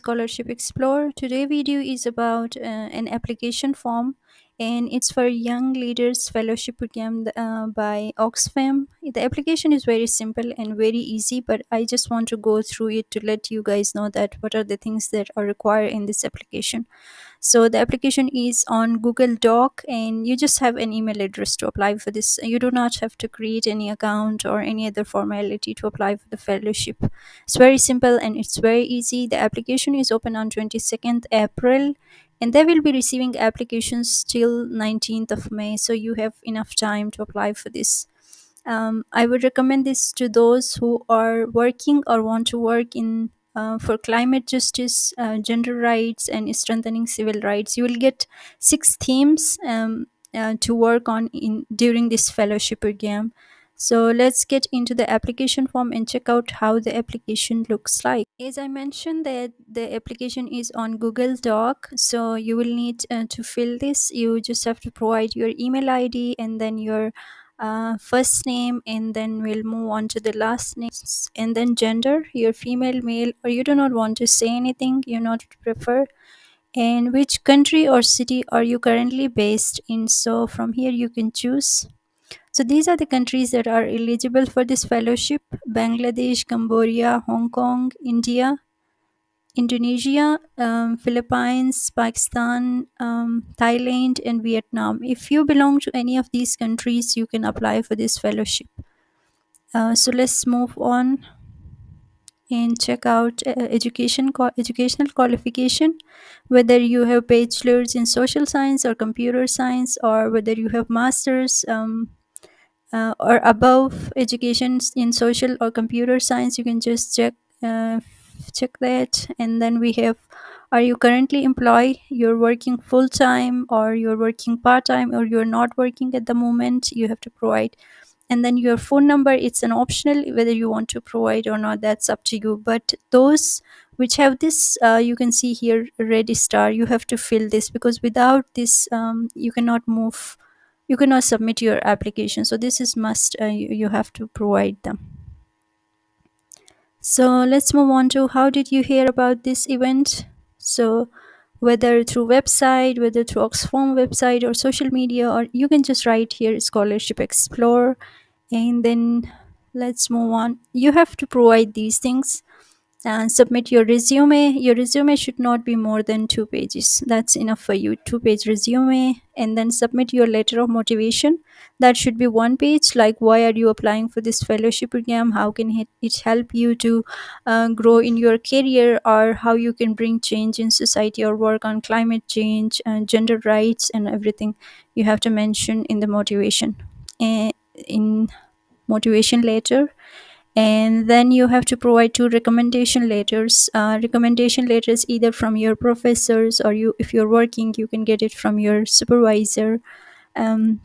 Scholarship Explorer. Today video is about an application form, and it's for Young Leaders Fellowship Program by Oxfam. The application is very simple and very easy, but I just want to go through it to let you guys know that what are the things that are required in this application. So the application is on Google Doc, and you just have an email address to apply for this. You do not have to create any account or any other formality to apply for the fellowship. It's very simple and it's very easy. The application is open on 22nd April, and they will be receiving applications till 19th of May, so you have enough time to apply for this. I would recommend this to those who are working or want to work in for climate justice, gender rights, and strengthening civil rights. You will get 6 themes to work on in during this fellowship program. So let's get into the application form and check out how the application looks like. As I mentioned, that the application is on Google Doc, so you will need to fill this. You just have to provide your email ID and then your first name, and then we'll move on to the last names, and then gender, you're female, male, or you do not want to say anything, you not prefer, and which country or city are you currently based in. So from here you can choose. So these are the countries that are eligible for this fellowship: Bangladesh, Cambodia, Hong Kong, India, Indonesia, Philippines, Pakistan, Thailand, and Vietnam. If you belong to any of these countries, you can apply for this fellowship. So let's move on and check out educational qualification, whether you have bachelor's in social science or computer science, or whether you have master's or above education in social or computer science. You can just check that. And then we have, are you currently employed, you're working full time, or you're working part time, or you're not working at the moment, you have to provide. And then your phone number, it's an optional whether you want to provide or not, that's up to you. But those which have this, you can see here red star, you have to fill this, because without this you cannot move, you cannot submit your application. So this is must, you have to provide them. So let's move on to how did you hear about this event. So whether through website, whether through Oxfam website or social media, or you can just write here Scholarship Explorer. And then let's move on, you have to provide these things and submit your resume. Your resume should not be more than 2 pages, that's enough for you, 2 page resume. And then submit your letter of motivation, that should be 1 page, like why are you applying for this fellowship program, how can it help you to grow in your career, or how you can bring change in society or work on climate change and gender rights and everything. You have to mention in the motivation, in motivation letter. And then you have to provide 2 recommendation letters, recommendation letters either from your professors, or you, if you're working, you can get it from your supervisor.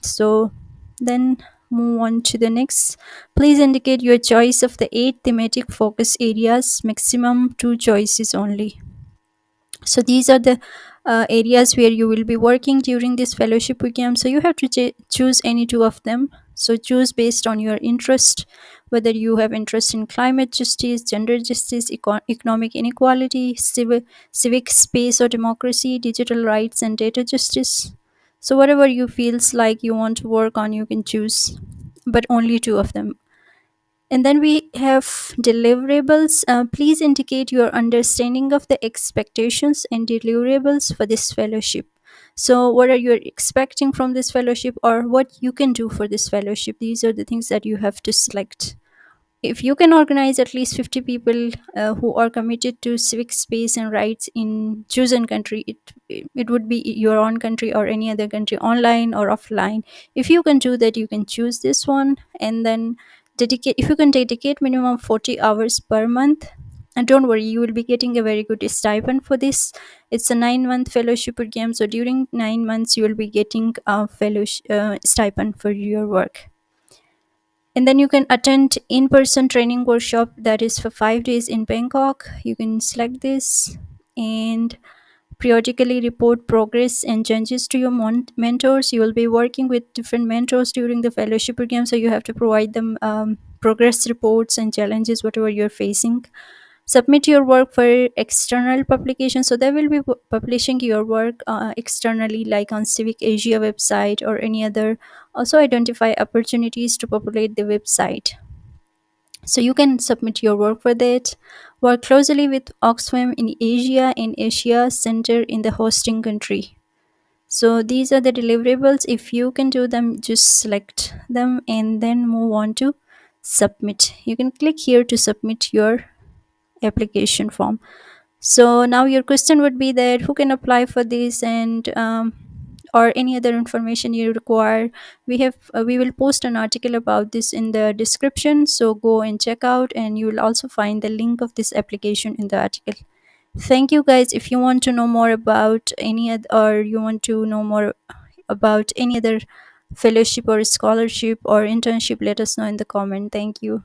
So then move on to the next. Please indicate your choice of the 8 thematic focus areas, maximum 2 choices only. So these are the areas where you will be working during this fellowship program, so you have to choose any 2 of them. So choose based on your interest, whether you have interest in climate justice, gender justice, economic inequality, civic space or democracy, digital rights, and data justice. So whatever you feels like you want to work on, you can choose, but only 2 of them. And then we have deliverables. Please indicate your understanding of the expectations and deliverables for this fellowship. So, what are you expecting from this fellowship, or what you can do for this fellowship? These are the things that you have to select. If you can organize at least 50 people who are committed to civic space and rights in chosen country, it would be your own country or any other country, online or offline. If you can do that, you can choose this one. And then dedicate, if you can dedicate minimum 40 hours per month, and don't worry, you will be getting a very good stipend for this. It's a 9-month fellowship program, so during 9 months you will be getting a fellowship stipend for your work. And then you can attend in-person training workshop, that is for 5 days in Bangkok. You can select this, and periodically report progress and changes to your mentors. You will be working with different mentors during the fellowship program, so you have to provide them progress reports and challenges whatever you're facing. submit your work for external publication. So they will be publishing your work externally, like on Civic Asia website or any other. Also identify opportunities to populate the website, so you can submit your work for that. Work closely with Oxfam in Asia and Asia Center in the hosting country. So these are the deliverables. If you can do them, just select them and then move on to submit. You can click here to submit your application form. So now your question would be that who can apply for this, and or any other information you require. We will post an article about this in the description, so go and check out, and you will also find the link of this application in the article. Thank you guys. If you want to know more about any other, or you want to know more about any other fellowship or scholarship or internship, let us know in the comment. Thank you.